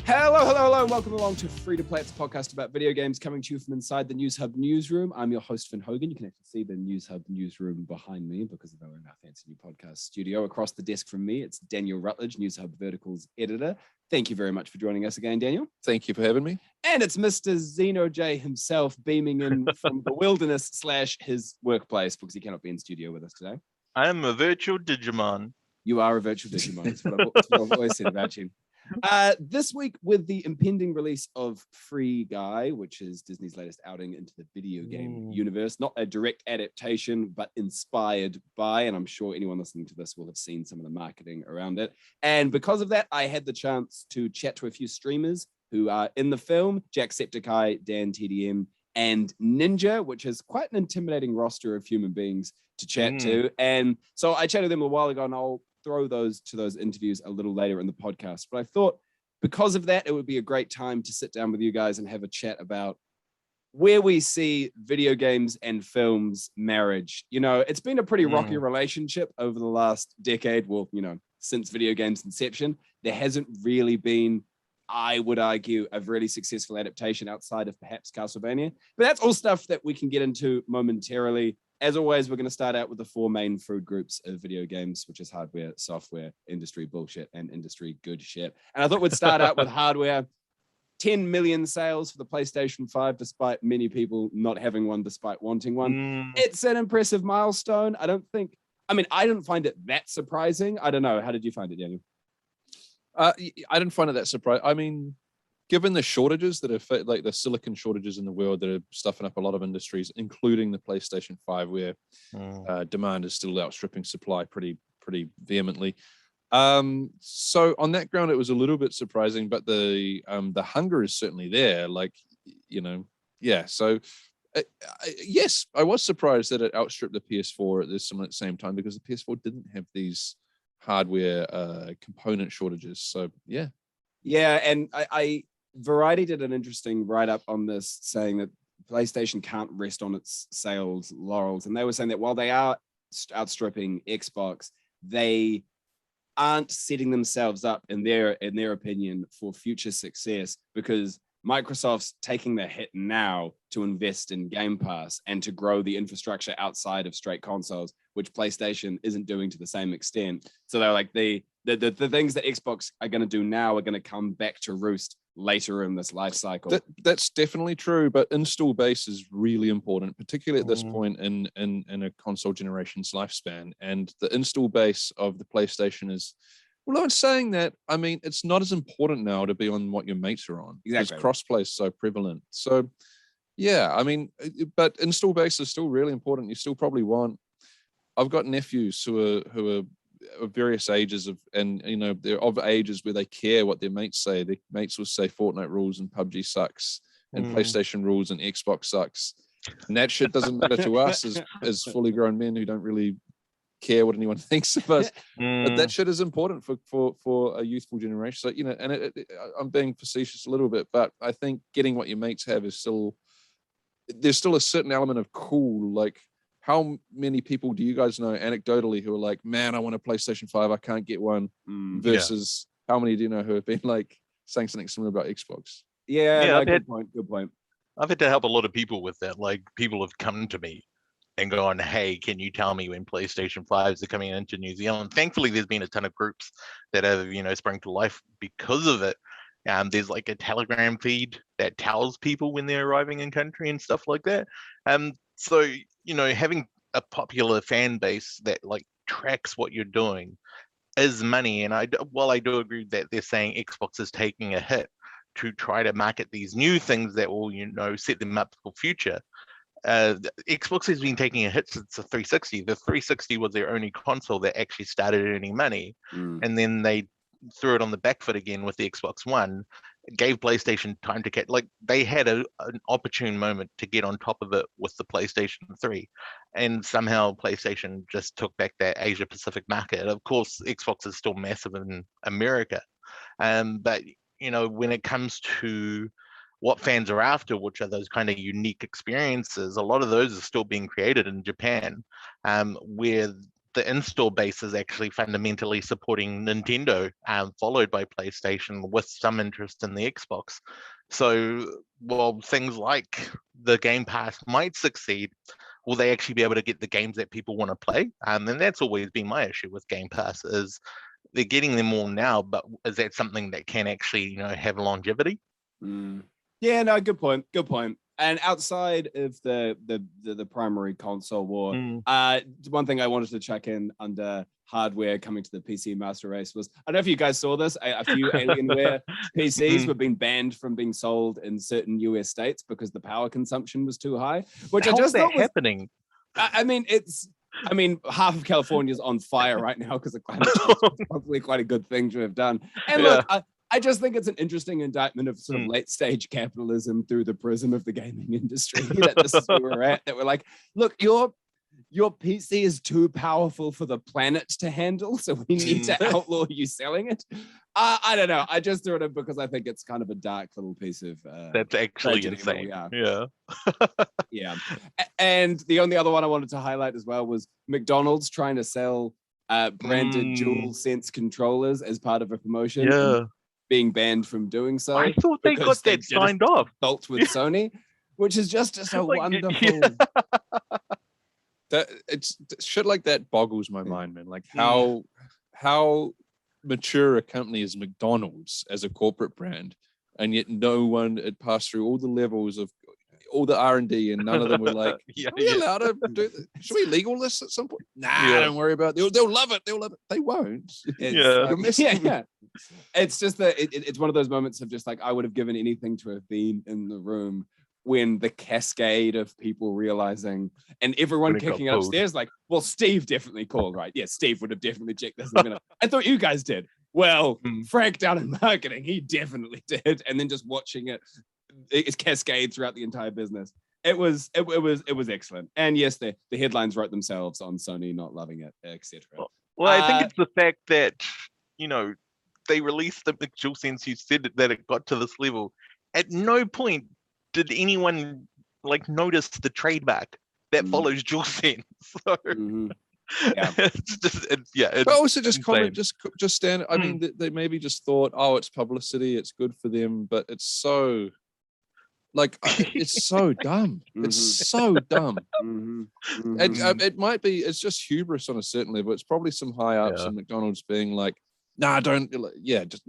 Hello, and welcome along to Free to Play. It's a podcast about video games coming to you from inside the Newshub newsroom. I'm your host, Finn Hogan. You can actually see the Newshub newsroom behind me because of our fancy new podcast studio. Across the desk from me, it's Daniel Rutledge, Newshub Verticals editor. Thank you very much for joining us again, Daniel. Thank you for having me. And it's Mr. Xenjojay himself beaming in from the wilderness / his workplace because he cannot be in studio with us today. I am a virtual Digimon. You are a virtual Digimon. That's what I've always said about you. This week, with the impending release of Free Guy, which is Disney's latest outing into the video game universe, not a direct adaptation, but inspired by, and I'm sure anyone listening to this will have seen some of the marketing around it. And because of that, I had the chance to chat to a few streamers who are in the film, Jacksepticeye, DanTDM and Ninja, which is quite an intimidating roster of human beings to chat to. And so I chatted with them a while ago, and I'll throw those interviews a little later in the podcast. But I thought because of that, it would be a great time to sit down with you guys and have a chat about where we see video games and films marriage. You know, it's been a pretty rocky relationship over the last decade. Well, you know, since video games inception, there hasn't really been, I would argue, a really successful adaptation outside of perhaps Castlevania. But that's all stuff that we can get into momentarily. As always, we're going to start out with the four main food groups of video games, which is hardware, software, industry bullshit, and industry good shit. And I thought we'd start out with hardware. 10 million sales for the PlayStation 5, despite many people not having one, despite wanting one. It's an impressive milestone. I didn't find it that surprising. I don't know. How did you find it, Daniel? I didn't find it that surprising. I mean, given the shortages that are like the silicon shortages in the world that are stuffing up a lot of industries, including the PlayStation 5, where demand is still outstripping supply pretty vehemently. So on that ground, it was a little bit surprising, but the hunger is certainly there. Like, you know, yeah. So yes, I was surprised that it outstripped the PS4 at the same time because the PS4 didn't have these hardware component shortages. So yeah. Yeah, and I Variety did an interesting write-up on this, saying that PlayStation can't rest on its sales laurels. And they were saying that while they are outstripping Xbox, they aren't setting themselves up, in their opinion, for future success, because Microsoft's taking the hit now to invest in Game Pass and to grow the infrastructure outside of straight consoles, which PlayStation isn't doing to the same extent. So they're like, the things that Xbox are going to do now are going to come back to roost later in this life cycle. That's definitely true, but install base is really important, particularly at this point in a console generation's lifespan. And the install base of the PlayStation is, well, I'm saying that, I mean, it's not as important now to be on what your mates are on. Exactly. Because crossplay is so prevalent. So, yeah, I mean, but install base is still really important. You still probably want. I've got nephews who are of various ages and you know, they're of ages where they care what their mates say. Their mates will say Fortnite rules and PUBG sucks and PlayStation rules and Xbox sucks. And that shit doesn't matter to us as fully grown men who don't really care what anyone thinks of us. But that shit is important for a youthful generation. So, you know, and I'm being facetious a little bit, but I think getting what your mates have is there's still a certain element of cool. Like, how many people do you guys know anecdotally who are like, man, I want a PlayStation 5, I can't get one, versus how many do you know who have been like saying something similar about Xbox? Yeah, good point. I've had to help a lot of people with that. Like, people have come to me and gone, hey, can you tell me when PlayStation 5s are coming into New Zealand? Thankfully, there's been a ton of groups that have, you know, sprung to life because of it. There's like a Telegram feed that tells people when they're arriving in country and stuff like that. So, you know, having a popular fan base that like tracks what you're doing is money. And I do agree that they're saying Xbox is taking a hit to try to market these new things that will, you know, set them up for future. Xbox has been taking a hit since the 360. The 360 was their only console that actually started earning money. And then they threw it on the back foot again with the Xbox One. Gave PlayStation time to get, like, they had an opportune moment to get on top of it with the PlayStation 3, and somehow PlayStation just took back that Asia Pacific market. Of course, Xbox is still massive in America, but you know, when it comes to what fans are after, which are those kind of unique experiences, a lot of those are still being created in Japan, where the install base is actually fundamentally supporting Nintendo, followed by PlayStation, with some interest in the Xbox. So while things like the Game Pass might succeed, will they actually be able to get the games that people want to play? And that's always been my issue with Game Pass, is they're getting them all now, but is that something that can actually, have longevity? Yeah, no, good point. Good point. And outside of the primary console war, one thing I wanted to check in under hardware coming to the PC Master Race was, I don't know if you guys saw this, a few Alienware PCs were being banned from being sold in certain US states because the power consumption was too high, which I just thought was happening. I mean, half of California is on fire right now because of climate change. It's probably quite a good thing to have done. And look, I just think it's an interesting indictment of sort of late stage capitalism through the prism of the gaming industry. That this is where we're at. That we're like, look, your PC is too powerful for the planet to handle, so we need to outlaw you selling it. I don't know. I just threw it in because I think it's kind of a dark little piece of that's actually insane. Yeah. And the only other one I wanted to highlight as well was McDonald's trying to sell branded DualSense controllers as part of a promotion. Yeah. Being banned from doing so. I thought they got that signed off. Bolt with Sony, which is just a wonderful. That it's shit like that boggles my mind, man. Like how mature a company is McDonald's as a corporate brand, and yet no one had passed through all the levels of all the R&D, and none of them were like, "Are we allowed to do this? Should we legal this at some point?" Nah, don't worry about it. They'll love it. They'll love it. They won't. It's just that it's one of those moments of just like, I would have given anything to have been in the room when the cascade of people realizing and everyone kicking upstairs like, well, Steve definitely called, right? Yeah, Steve would have definitely checked this. I thought you guys did. Well, Frank down in marketing, he definitely did. And then just watching it's cascade throughout the entire business. It was excellent. And yes, the headlines wrote themselves on Sony not loving it, etc. Well, I think it's the fact that they released the DualSense. You said that it got to this level. At no point did anyone notice the trademark that follows DualSense. So but also just comment, just stand. I mean, they maybe just thought, oh, it's publicity, it's good for them, but it's so it's so dumb. It's so dumb. And it might be, it's just hubris on a certain level. It's probably some high ups in McDonald's being like, nah, don't,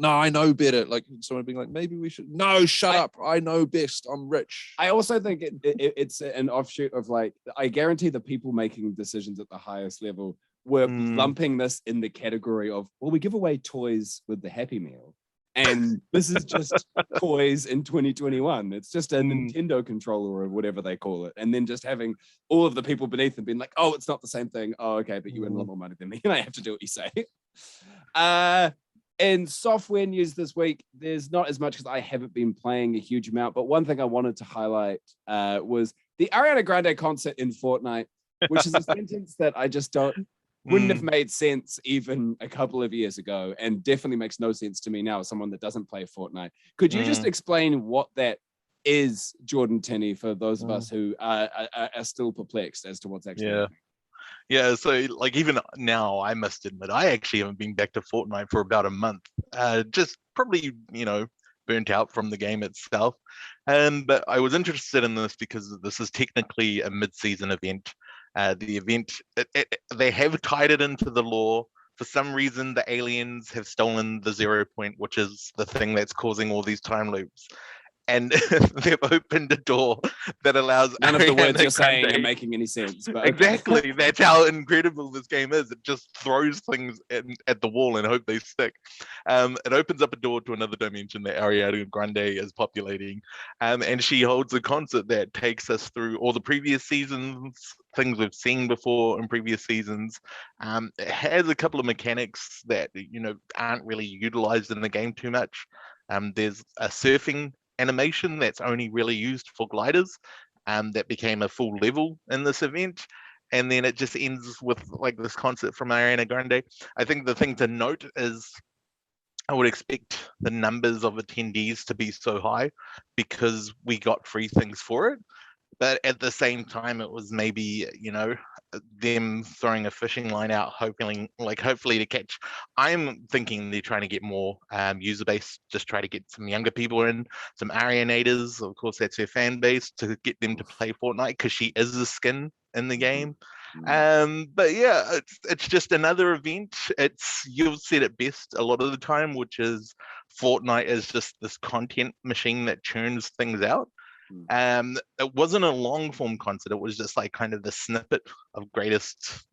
I know better. Like someone being like, maybe we should, no, shut up. I know best. I'm rich. I also think it's an offshoot of I guarantee the people making decisions at the highest level were lumping this in the category of, well, we give away toys with the Happy Meal. And this is just toys in 2021. It's just a Nintendo controller or whatever they call it. And then just having all of the people beneath them being like, oh, it's not the same thing. Oh, okay, but you win a lot more money than me. And I have to do what you say. In software news this week, there's not as much because I haven't been playing a huge amount. But one thing I wanted to highlight was the Ariana Grande concert in Fortnite, which is a sentence that I just wouldn't have made sense even a couple of years ago, and definitely makes no sense to me now as someone that doesn't play Fortnite. Could you just explain what that is, Jordan Tinney, for those of us who are still perplexed as to what's actually happening? Yeah, so even now, I must admit, I actually haven't been back to Fortnite for about a month. Just probably, burnt out from the game itself. But I was interested in this because this is technically a mid-season event. The event, they have tied it into the lore. For some reason, the aliens have stolen the 0 point, which is the thing that's causing all these time loops. And they've opened a door that allows none of the words you're saying are making any sense. But exactly, that's how incredible this game is. It just throws things at the wall and hope they stick. It opens up a door to another dimension that Ariana Grande is populating, and she holds a concert that takes us through all the previous seasons, things we've seen before in previous seasons. It has a couple of mechanics that aren't really utilized in the game too much. There's a surfing animation that's only really used for gliders, that became a full level in this event, and then it just ends with this concert from Ariana Grande. I think the thing to note is I would expect the numbers of attendees to be so high because we got free things for it, but at the same time it was maybe them throwing a fishing line out, hopefully to catch. I'm thinking they're trying to get more user base, just try to get some younger people in, some Arianators. Of course, that's her fan base, to get them to play Fortnite, because she is a skin in the game. But yeah, it's just another event. You've said it best a lot of the time, which is Fortnite is just this content machine that churns things out. It wasn't a long form concert. It was just like kind of the snippet of greatest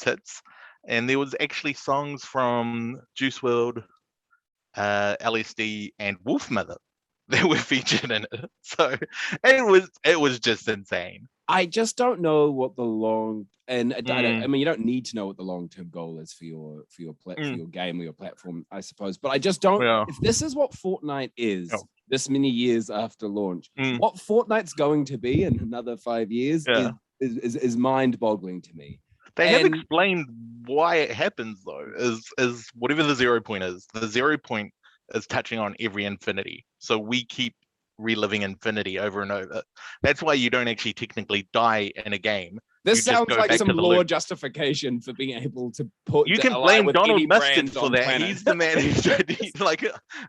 hits, and there was actually songs from Juice WRLD, LSD, and Wolfmother that were featured in it. So it was just insane. I just don't know what the long I mean, you don't need to know what the long-term goal is for your game or your platform, I suppose. But I just don't. Yeah. If this is what Fortnite is, this many years after launch, what Fortnite's going to be in another 5 years is mind-boggling to me. They have explained why it happens though. Is whatever the 0 point is. The 0 point is touching on every infinity. So we keep reliving infinity over and over. That's why you don't actually technically die in a game. This sounds like some lore justification for being able to put. You can blame Donald Mustard for that. Planet. He's the man who's like.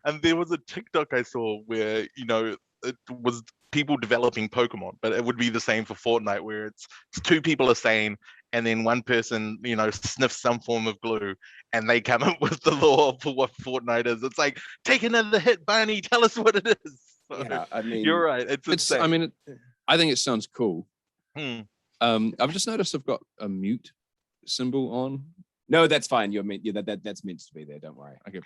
And there was a TikTok I saw where it was people developing Pokemon, but it would be the same for Fortnite, where it's two people are saying, and then one person sniffs some form of glue, and they come up with the lore for what Fortnite is. It's like, take another hit, Barney. Tell us what it is. So, yeah, I mean, you're right. It's insane. I mean, I think it sounds cool. I've just noticed I've got a mute symbol on. No, that's fine. You're meant. Yeah, that's meant to be there. Don't worry. Okay.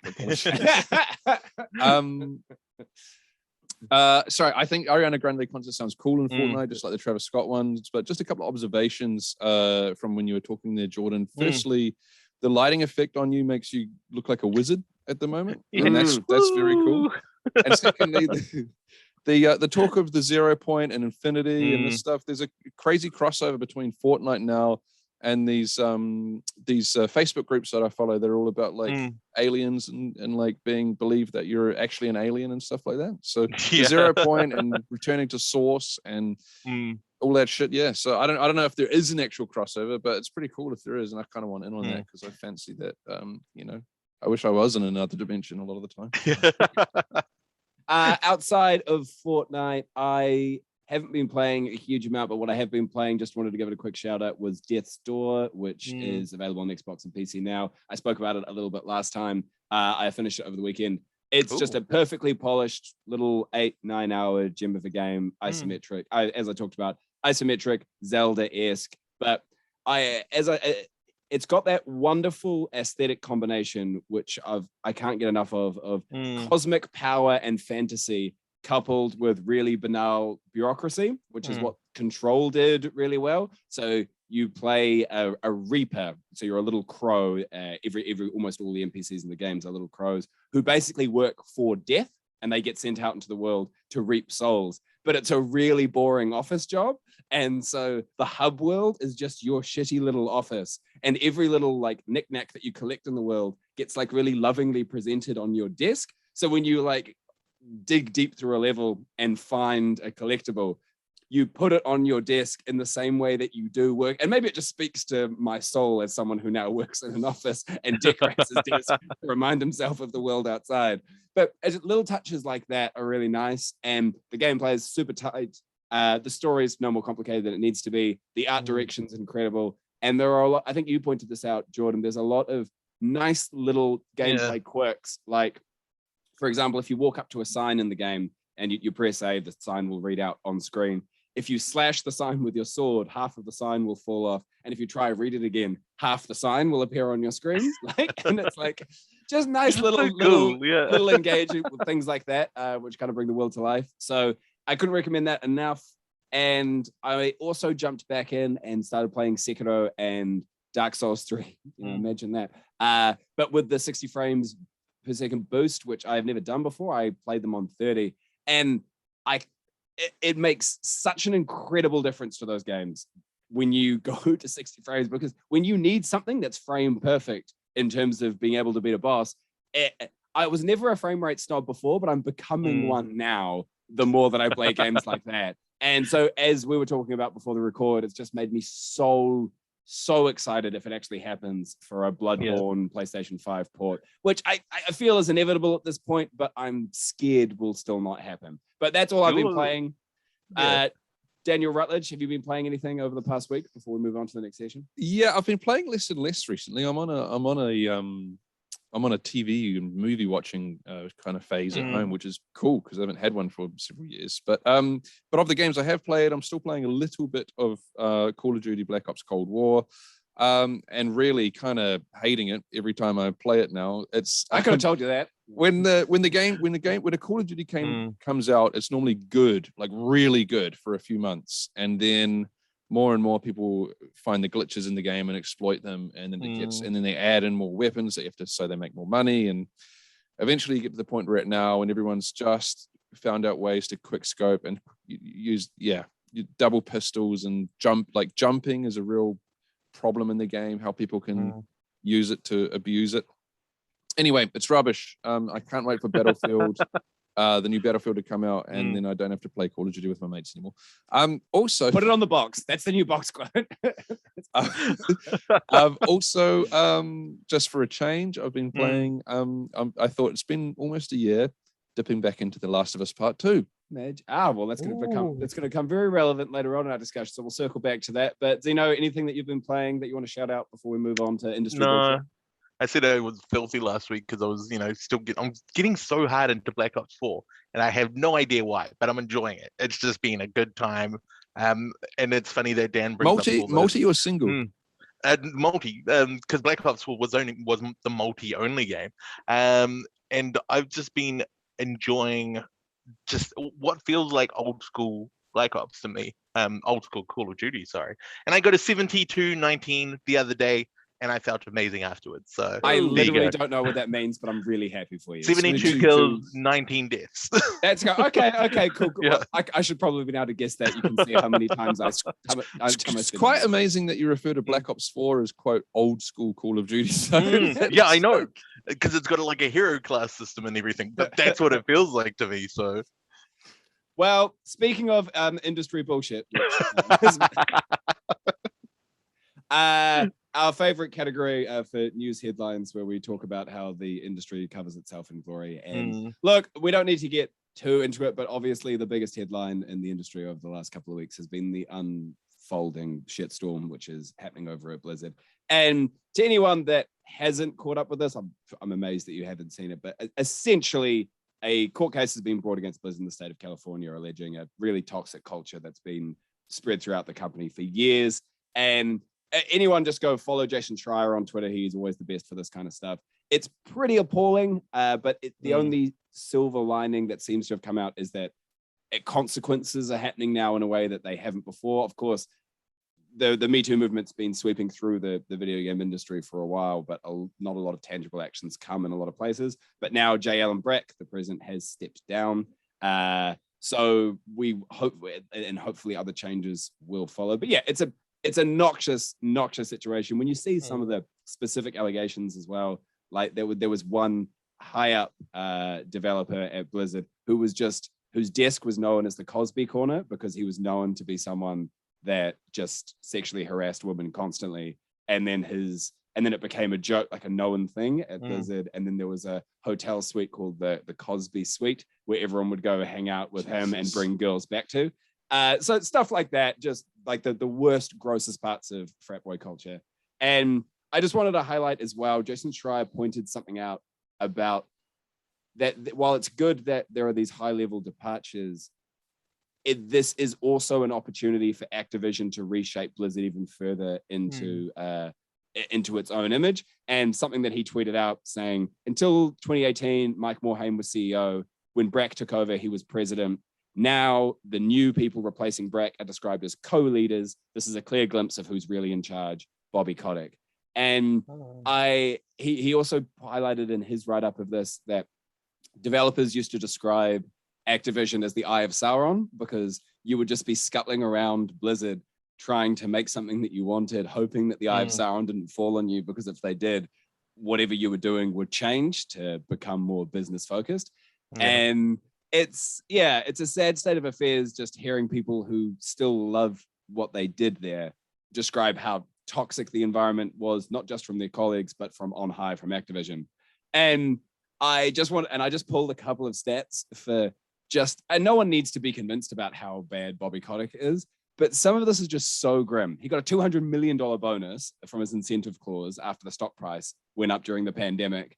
Sorry, I think Ariana Grande concert sounds cool in Fortnite, just like the Travis Scott ones. But just a couple of observations from when you were talking there, Jordan. Firstly, the lighting effect on you makes you look like a wizard at the moment, and that's very cool. And secondly, the talk of the 0 point and infinity and this stuff. There's a crazy crossover between Fortnite now and these Facebook groups that I follow. They're all about like aliens and like being believed that you're actually an alien and stuff like that. So the 0 point and returning to source and all that shit. Yeah. So I don't know if there is an actual crossover, but it's pretty cool if there is, and I kind of want in on that because I fancy that. I wish I was in another dimension a lot of the time. Outside of Fortnite, I haven't been playing a huge amount, but what I have been playing, just wanted to give it a quick shout out, was Death's Door, which is available on Xbox and PC now. I spoke about it a little bit last time. I finished it over the weekend. It's just a perfectly polished little 8-9 hour gem of a game, isometric. As I talked about, isometric, Zelda-esque, but it's got that wonderful aesthetic combination, which I can't get enough of cosmic power and fantasy, coupled with really banal bureaucracy, which is what Control did really well. So you play a Reaper, so you're a little crow. Almost all the NPCs in the games are little crows who basically work for death, and they get sent out into the world to reap souls. But it's a really boring office job. And so the hub world is just your shitty little office. And every little like knickknack that you collect in the world gets like really lovingly presented on your desk. So when you like dig deep through a level and find a collectible, you put it on your desk in the same way that you do work. And maybe it just speaks to my soul as someone who now works in an office and decorates his desk to remind himself of the world outside. But little touches like that are really nice. And the gameplay is super tight. The story is no more complicated than it needs to be. The art direction's incredible. And there are a lot, I think you pointed this out, Jordan, there's a lot of nice little gameplay quirks. Like, for example, if you walk up to a sign in the game and you press A, the sign will read out on screen. If you slash the sign with your sword, half of the sign will fall off. And if you try to read it again, half the sign will appear on your screen. And it's like just nice little engagement with things like that, which kind of bring the world to life. So I couldn't recommend that enough. And I also jumped back in and started playing Sekiro and Dark Souls 3. Imagine that. But with the 60 frames per second boost, which I've never done before, I played them on 30. And it makes such an incredible difference to those games when you go to 60 frames, because when you need something that's frame perfect in terms of being able to beat a boss, I was never a frame rate snob before, but I'm becoming one now the more that I play games like that. And so as we were talking about before the record, it's just made me so so excited if it actually happens for a Bloodborne PlayStation 5 port, which I feel is inevitable at this point, but I'm scared will still not happen. But that's all I've been playing. Daniel Rutledge, have you been playing anything over the past week before we move on to the next session? Yeah, I've been playing less and less recently. I'm on a TV and movie watching kind of phase at home, which is cool because I haven't had one for several years. But of the games I have played, I'm still playing a little bit of Call of Duty Black Ops Cold War, and really kind of hating it every time I play it now. I could have told you that. When a Call of Duty comes out, it's normally good, like really good for a few months, and then more and more people find the glitches in the game and exploit them, and then and then they add in more weapons so they make more money, and eventually you get to the point we're at now, and everyone's just found out ways to quick scope and use double pistols and jumping is a real problem in the game. How people can use it to abuse it. Anyway, it's rubbish. I can't wait for Battlefield. The new Battlefield to come out, and then I don't have to play Call of Duty with my mates anymore. Also, put it on the box. That's the new box quote. Also, just for a change, I've been playing. I thought it's been almost a year, dipping back into The Last of Us Part 2. Well, that's going to become very relevant later on in our discussion. So we'll circle back to that. But Zeno, anything that you've been playing that you want to shout out before we move on to industry? No. I said I was filthy last week because I was, I'm getting so hard into Black Ops 4, and I have no idea why, but I'm enjoying it. It's just been a good time. And it's funny that Dan brings up multi or single? Multi, because Black Ops 4 wasn't the multi-only game. And I've just been enjoying just what feels like old school Black Ops to me. Old school Call of Duty, sorry. And I got a 72-19 the other day, and I felt amazing afterwards. So I literally don't know what that means, but I'm really happy for you. 72 kills, 19 deaths. That's okay, cool. Yeah. Well, I should probably be able to guess that. You can see how many times It's quite amazing that you refer to Black Ops 4 as quote old school Call of Duty. So yeah, I know, because it's got like a hero class system and everything. But that's what it feels like to me. So, well, speaking of industry bullshit. Our favorite category for news headlines, where we talk about how the industry covers itself in glory. And look, we don't need to get too into it, but obviously the biggest headline in the industry over the last couple of weeks has been the unfolding shitstorm, which is happening over at Blizzard. And to anyone that hasn't caught up with this, I'm amazed that you haven't seen it, but essentially a court case has been brought against Blizzard in the state of California, alleging a really toxic culture that's been spread throughout the company for years. And anyone just go follow Jason Schreier on Twitter. He's always the best for this kind of stuff. It's pretty appalling, but the only silver lining that seems to have come out is that consequences are happening now in a way that they haven't before. Of course, the Me Too movement's been sweeping through the video game industry for a while, but not a lot of tangible actions come in a lot of places. But now J. Allen Brack, the president, has stepped down. So we hope, and hopefully other changes will follow. But yeah, it's a noxious situation. When you see some of the specific allegations as well, like there was one high up developer at Blizzard whose desk was known as the Cosby Corner because he was known to be someone that just sexually harassed women constantly, and then it became a joke, like a known thing at Blizzard. And then there was a hotel suite called the Cosby Suite, where everyone would go hang out with him and bring girls back to. So stuff like that, just like the worst, grossest parts of frat boy culture. And I just wanted to highlight as well, Jason Schreier pointed something out about that while it's good that there are these high-level departures, this is also an opportunity for Activision to reshape Blizzard even further into its own image. And something that he tweeted out saying, until 2018, Mike Morhaime was CEO. When Brack took over, he was president. Now, the new people replacing Brack are described as co-leaders. This is a clear glimpse of who's really in charge, Bobby Kotick. And he also highlighted in his write-up of this that developers used to describe Activision as the Eye of Sauron, because you would just be scuttling around Blizzard trying to make something that you wanted, hoping that the Eye of Sauron didn't fall on you, because if they did, whatever you were doing would change to become more business focused. And it's a sad state of affairs, just hearing people who still love what they did there describe how toxic the environment was, not just from their colleagues, but from on high, from Activision. And I just pulled a couple of stats for and no one needs to be convinced about how bad Bobby Kotick is, but some of this is just so grim. He got a $200 million bonus from his incentive clause after the stock price went up during the pandemic.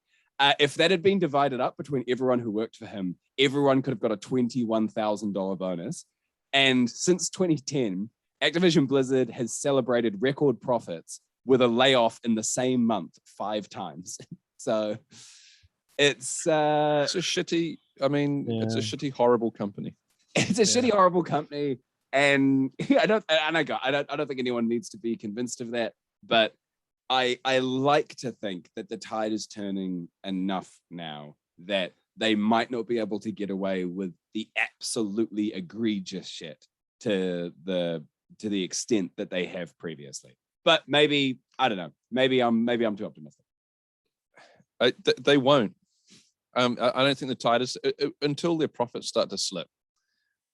If that had been divided up between everyone who worked for him, everyone could have got a $21,000 bonus. And since 2010, Activision Blizzard has celebrated record profits with a layoff in the same month 5 times. So it's a shitty, it's a shitty, horrible company. It's a shitty, horrible company. And I don't think anyone needs to be convinced of that, but I like to think that the tide is turning enough now that they might not be able to get away with the absolutely egregious shit to the extent that they have previously. But maybe, I don't know, maybe I'm too optimistic. They won't. I don't think the tide is until their profits start to slip.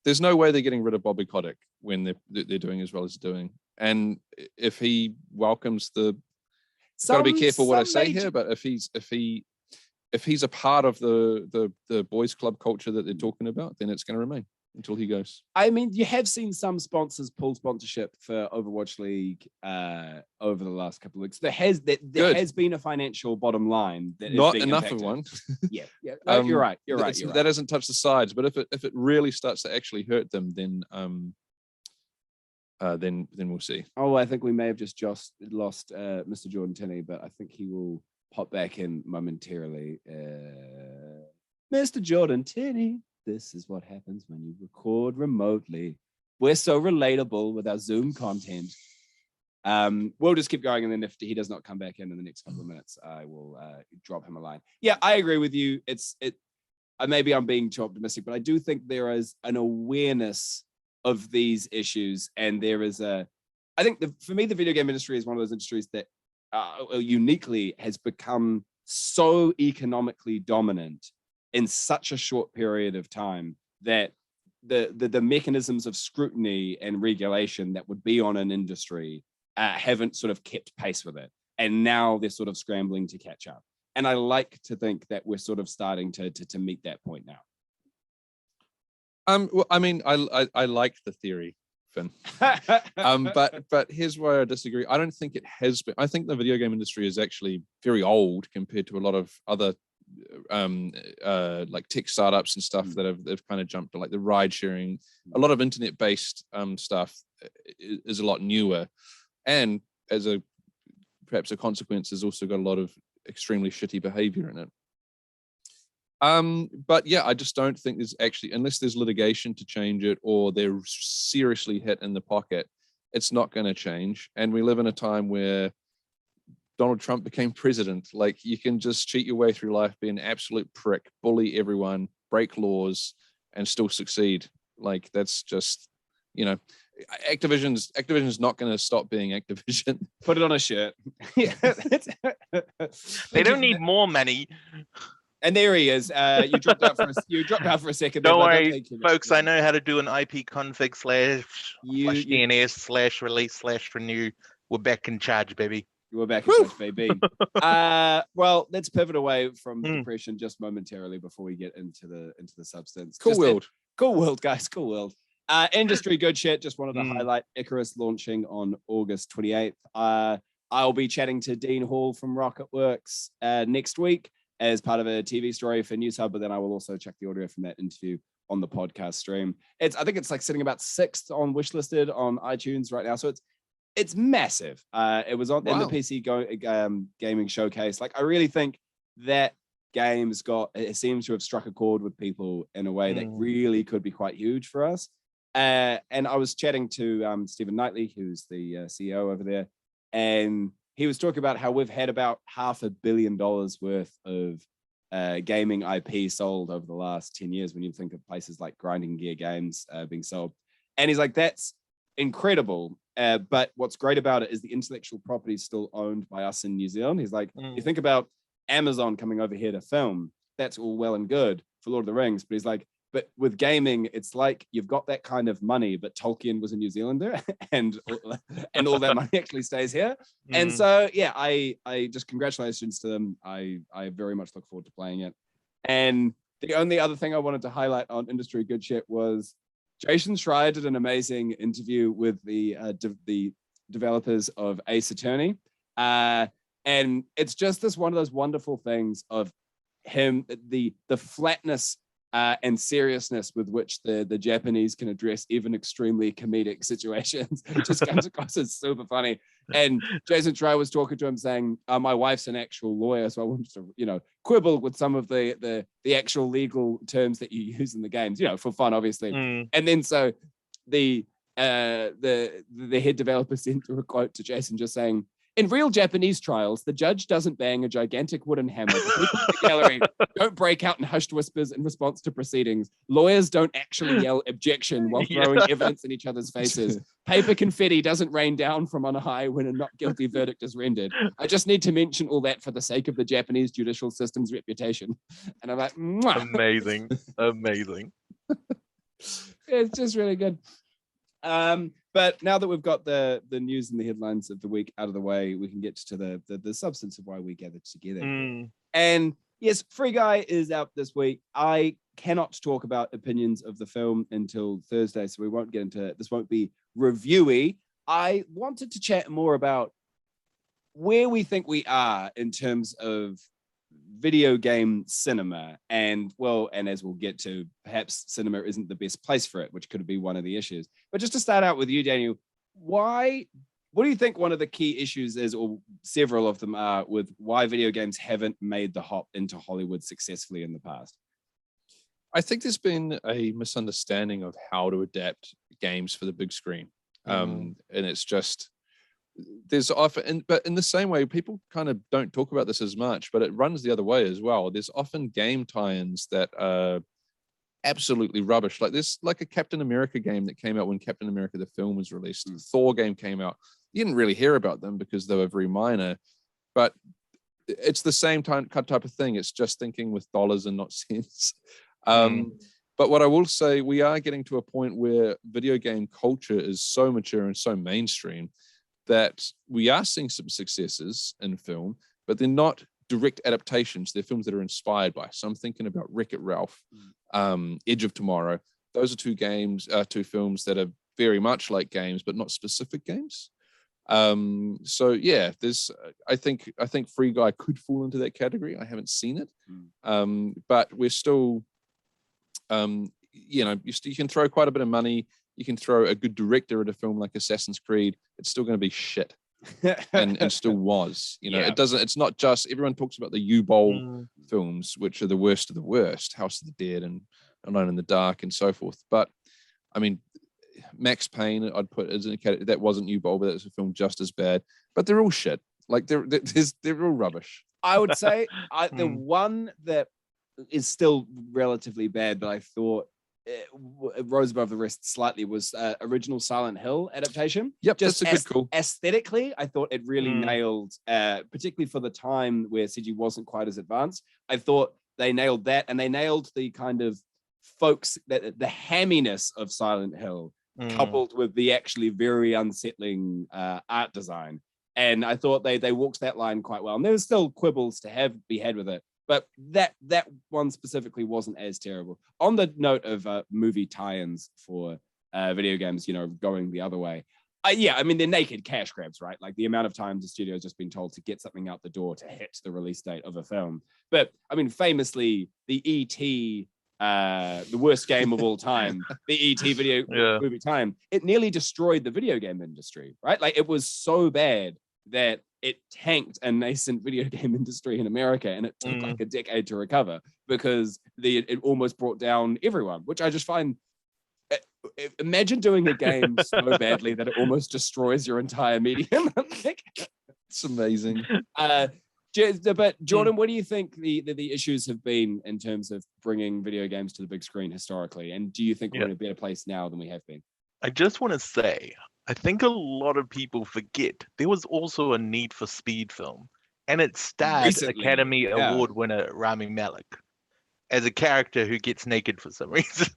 There's no way they're getting rid of Bobby Kotick when they're doing as well as doing. And if he welcomes got to be careful what I say here, but if he's a part of the boys club culture that they're talking about, then it's going to remain until he goes. I mean, you have seen some sponsors pull sponsorship for Overwatch League over the last couple of weeks. There has been a financial bottom line that not is enough impacted. of one. Yeah. You're right. That hasn't touched the sides, but if it really starts to actually hurt them, then we'll see. Oh, I think we may have just lost Mr. Jordan Tinney, but I think he will pop back in momentarily. Mr. Jordan Tinney. This is what happens when you record remotely. We're so relatable with our Zoom content. We'll just keep going, and then if he does not come back in the next couple of minutes, I will drop him a line. Yeah, I agree with you. Maybe I'm being too optimistic, but I do think there is an awareness of these issues, and there is I think for me, the video game industry is one of those industries that uniquely has become so economically dominant in such a short period of time that the mechanisms of scrutiny and regulation that would be on an industry haven't sort of kept pace with it. And now they're sort of scrambling to catch up. And I like to think that we're sort of starting to meet that point now. Well, I mean, I like the theory, Finn. But here's where I disagree. I don't think it has been. I think the video game industry is actually very old compared to a lot of other like tech startups and stuff that have kind of jumped to, like the ride sharing. A lot of internet based stuff is a lot newer, and as perhaps a consequence, has also got a lot of extremely shitty behavior in it. But yeah, I just don't think there's actually, unless there's litigation to change it or they're seriously hit in the pocket, it's not going to change. And we live in a time where Donald Trump became president. Like, you can just cheat your way through life, be an absolute prick, bully everyone, break laws, and still succeed. Like, that's just, Activision's not going to stop being Activision. Put it on a shirt. They don't need more money. And there he is. You dropped out for a second. Don't worry, folks. I know how to do an IP config / DNS / release / renew. We're back in charge, baby. We're back in touch, baby. Well, let's pivot away from depression just momentarily before we get into the substance. Cool world, guys. Cool world. Industry good shit. Just wanted to highlight Icarus launching on August 28th. I'll be chatting to Dean Hall from Rocketworks next week as part of a TV story for Newshub, but then I will also check the audio from that interview on the podcast stream. I think it's like sitting about 6th on wishlisted on iTunes right now, so it's massive. It was in the PC gaming showcase. Like, I really think that it seems to have struck a chord with people in a way that really could be quite huge for us. And I was chatting to Stephen Knightley, who's the CEO over there, and he was talking about how we've had about $500 million worth of gaming IP sold over the last 10 years when you think of places like Grinding Gear Games being sold. And he's like, that's incredible. But what's great about it is the intellectual property is still owned by us in New Zealand. He's like, you think about Amazon coming over here to film, that's all well and good for Lord of the Rings. But he's like, But with gaming, it's like you've got that kind of money, but Tolkien was a New Zealander, and all that money actually stays here. And so, yeah, I just congratulations to them. I very much look forward to playing it. And the only other thing I wanted to highlight on Industry Good Shit was Jason Schreier did an amazing interview with the developers of Ace Attorney. And it's just this one of those wonderful things of him, the flatness and seriousness with which the Japanese can address even extremely comedic situations. It just comes across as super funny. And Jason Schreier was talking to him saying, my wife's an actual lawyer, so I wanted to, quibble with some of the actual legal terms that you use in the games, for fun, obviously. And then so the head developer sent a quote to Jason just saying, in real Japanese trials, the judge doesn't bang a gigantic wooden hammer. The people in the gallery don't break out in hushed whispers in response to proceedings. Lawyers don't actually yell objection while throwing evidence in each other's faces. Paper confetti doesn't rain down from on high when a not guilty verdict is rendered. I just need to mention all that for the sake of the Japanese judicial system's reputation. And I'm like, mwah. Amazing. It's just really good. But now that we've got the news and the headlines of the week out of the way, we can get to the substance of why we gathered together. And yes, Free Guy is out this week. I cannot talk about opinions of the film until Thursday, so we won't get into it. This won't be reviewy. I wanted to chat more about where we think we are in terms of video game cinema, and as we'll get to, perhaps cinema isn't the best place for it, which could be one of the issues. But just to start out with you, Daniel, what do you think one of the key issues is, or several of them are, with why video games haven't made the hop into Hollywood successfully in the past? I think there's been a misunderstanding of how to adapt games for the big screen. And it's just, there's often, but in the same way, people kind of don't talk about this as much, but it runs the other way as well. There's often game tie-ins that are absolutely rubbish. Like there's like a Captain America game that came out when Captain America the film was released. The Thor game came out. You didn't really hear about them because they were very minor, but it's the same type of thing. It's just thinking with dollars and not cents. But what I will say, we are getting to a point where video game culture is so mature and so mainstream that we are seeing some successes in film, but they're not direct adaptations. They're films that are inspired by. So I'm thinking about Wreck-It Ralph, Edge of Tomorrow. Those are two films that are very much like games, but not specific games. So yeah, I think Free Guy could fall into that category. I haven't seen it, but we're still, you can throw quite a bit of money. You can throw a good director at a film like Assassin's Creed. It's still going to be shit, and still was. It doesn't. It's not just, everyone talks about the U-Bowl films, which are the worst of the worst, House of the Dead and Alone in the Dark and so forth. But I mean, Max Payne, I'd put as a category that wasn't U-Bowl, but it's a film just as bad. But they're all shit. Like they're all rubbish. I would say the one that is still relatively bad, but I thought it rose above the rest slightly, was original Silent Hill adaptation. Yep, just that's a good call. Aesthetically, I thought it really nailed, particularly for the time where CG wasn't quite as advanced. I thought they nailed that, and they nailed the kind of the hamminess of Silent Hill, coupled with the actually very unsettling art design. And I thought they walked that line quite well. And there was still quibbles to be had with it, but that one specifically wasn't as terrible. On the note of movie tie-ins for video games, going the other way. I mean, they're naked cash grabs, right? Like the amount of times the studio has just been told to get something out the door to hit the release date of a film. But I mean, famously, the E.T., the worst game of all time, the E.T. video movie time, it nearly destroyed the video game industry, right? Like it was so bad that it tanked a nascent video game industry in America, and it took like a decade to recover because it almost brought down everyone, which I just find, imagine doing a game so badly that it almost destroys your entire medium. It's amazing. But Jordan, what do you think the issues have been in terms of bringing video games to the big screen historically? And do you think we're in a better place now than we have been? I just want to say, I think a lot of people forget there was also a Need for Speed film, and it starred Academy Award winner Rami Malek. as a character who gets naked for some reason.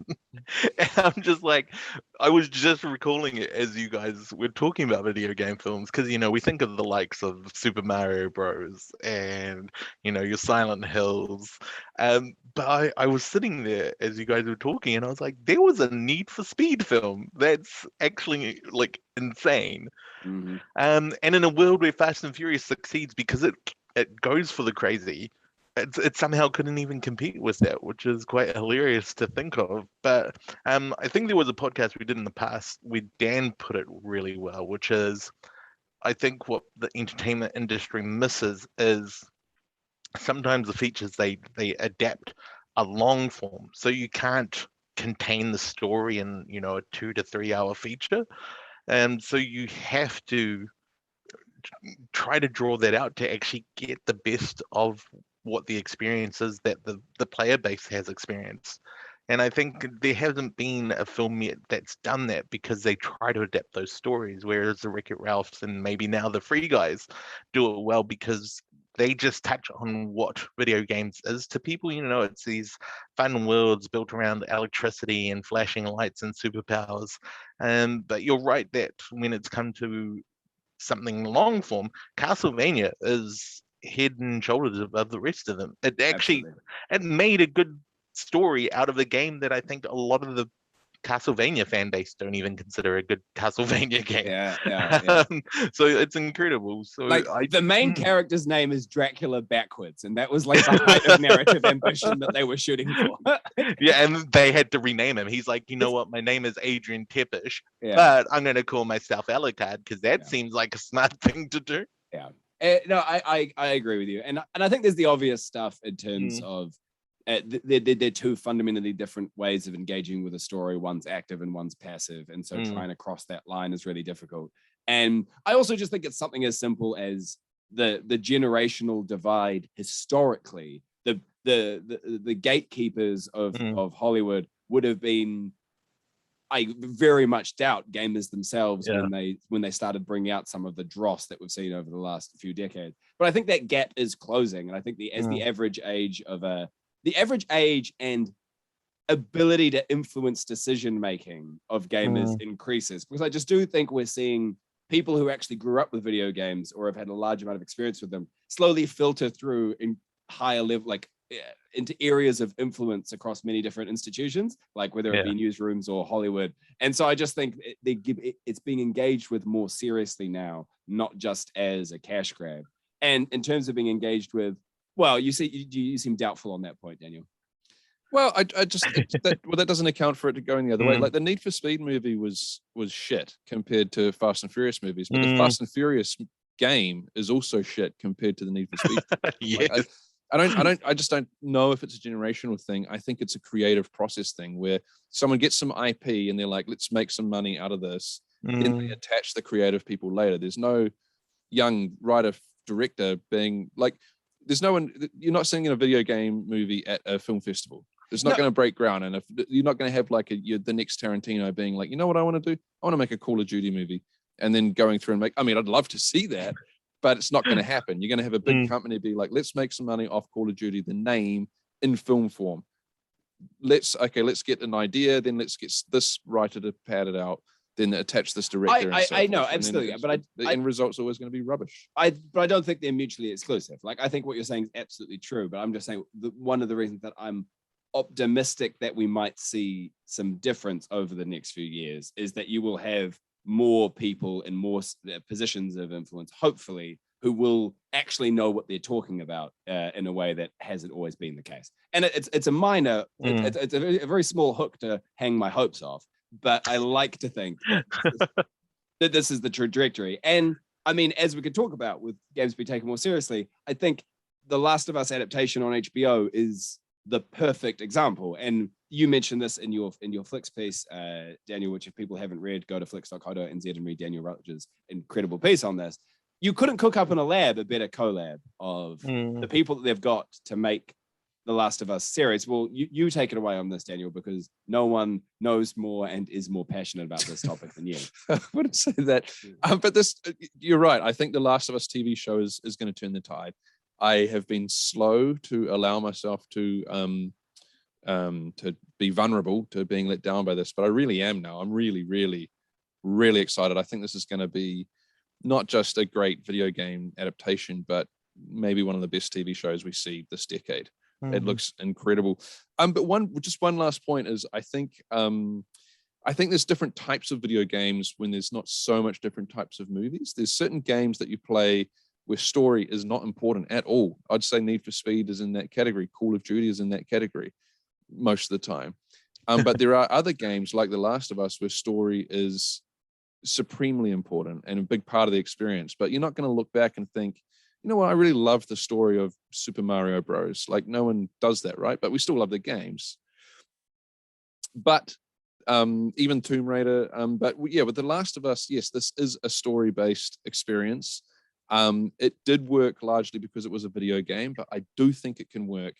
And I'm just like, I was just recalling it as you guys were talking about video game films, because we think of the likes of Super Mario Bros. And your Silent Hills. But I was sitting there as you guys were talking, and I was like, there was a Need for Speed film that's actually like insane. Mhm. And in a world where Fast and Furious succeeds because it goes for the crazy, it somehow couldn't even compete with that, which is quite hilarious to think of. But I think there was a podcast we did in the past where Dan put it really well, which is, I think what the entertainment industry misses is sometimes the features they adapt a long form, so you can't contain the story in a 2 to 3 hour feature, and so you have to try to draw that out to actually get the best of what the experience is that the player base has experienced. And I think there hasn't been a film yet that's done that, because they try to adapt those stories, whereas the Wreck-It Ralphs and maybe now the Free Guys do it well, because they just touch on what video games is to people. It's these fun worlds built around electricity and flashing lights and superpowers. But you're right that when it's come to something long form, Castlevania is head and shoulders above the rest of them. It actually Absolutely. it made a good story out of a game that I think a lot of the Castlevania fan base don't even consider a good Castlevania game. Yeah. So it's incredible. So Like the main character's name is Dracula backwards, and that was like the height of narrative ambition that they were shooting for. Yeah, and they had to rename him. He's like, what? My name is Adrian Tepish, Yeah. but I'm going to call myself Alucard because that seems like a smart thing to do. Yeah. No, I agree with you, and I think there's the obvious stuff in terms of they're two fundamentally different ways of engaging with a story. One's active and one's passive, and so trying to cross that line is really difficult. And I also just think it's something as simple as the generational divide historically. The gatekeepers of Hollywood would have been, I very much doubt, gamers themselves when they started bringing out some of the dross that we've seen over the last few decades. But I think that gap is closing, and I think the average age and ability to influence decision making of gamers increases, because I just do think we're seeing people who actually grew up with video games or have had a large amount of experience with them slowly filter through in higher level, like into areas of influence across many different institutions, like whether it be newsrooms or Hollywood. And so I just think it's being engaged with more seriously now, not just as a cash grab. And in terms of being engaged with, well, you seem doubtful on that point, Daniel. Well, I just that doesn't account for it going the other way. Like the Need for Speed movie was shit compared to Fast and Furious movies, but the Fast and Furious game is also shit compared to the Need for Speed. Yes. I just don't know if it's a generational thing. I think it's a creative process thing where someone gets some IP and they're like, let's make some money out of this. Then they attach the creative people later. There's no young writer director being like, there's no one. You're not seeing a video game movie at a film festival. It's not going to break ground, and if you're not going to have like the next Tarantino being like, you know what I want to do? I want to make a Call of Duty movie, and then going through and make. I mean, I'd love to see that, but it's not going to happen. You're going to have a big company be like, let's make some money off Call of Duty, the name, in film form. Let's get an idea, then let's get this writer to pad it out, then attach this director. I know, absolutely, but the end result's always going to be rubbish. But I don't think they're mutually exclusive. Like, I think what you're saying is absolutely true, but I'm just saying one of the reasons that I'm optimistic that we might see some difference over the next few years is that you will have more people in more positions of influence, hopefully, who will actually know what they're talking about in a way that hasn't always been the case. And it's a minor, it's a very small hook to hang my hopes off, but I like to think that this is the trajectory. And I mean, as we could talk about with games being taken more seriously, I think the Last of Us adaptation on HBO is the perfect example. And you mentioned this in your Flix piece, Daniel, which if people haven't read, go to flix.co.nz and read Daniel Rutledge's incredible piece on this. You couldn't cook up in a lab a better collab of the people that they've got to make the Last of Us series. Well, you take it away on this, Daniel, because no one knows more and is more passionate about this topic than you. I wouldn't say that, but this, you're right. I think the Last of Us TV show is going to turn the tide. I have been slow to allow myself to to be vulnerable to being let down by this, but I really am now. I'm really, really, really excited. I think this is going to be not just a great video game adaptation, but maybe one of the best TV shows we see this decade. It looks incredible. But one last point is I think there's different types of video games when there's not so much different types of movies. There's certain games that you play where story is not important at all. I'd say Need for Speed is in that category. Call of Duty is in that category most of the time. But there are other games like The Last of Us where story is supremely important and a big part of the experience. But you're not going to look back and think, you know what, I really love the story of Super Mario Bros. Like no one does that, right? But we still love the games. But even Tomb Raider. But yeah, with The Last of Us, yes, this is a story-based experience. It did work largely because it was a video game, but I do think it can work.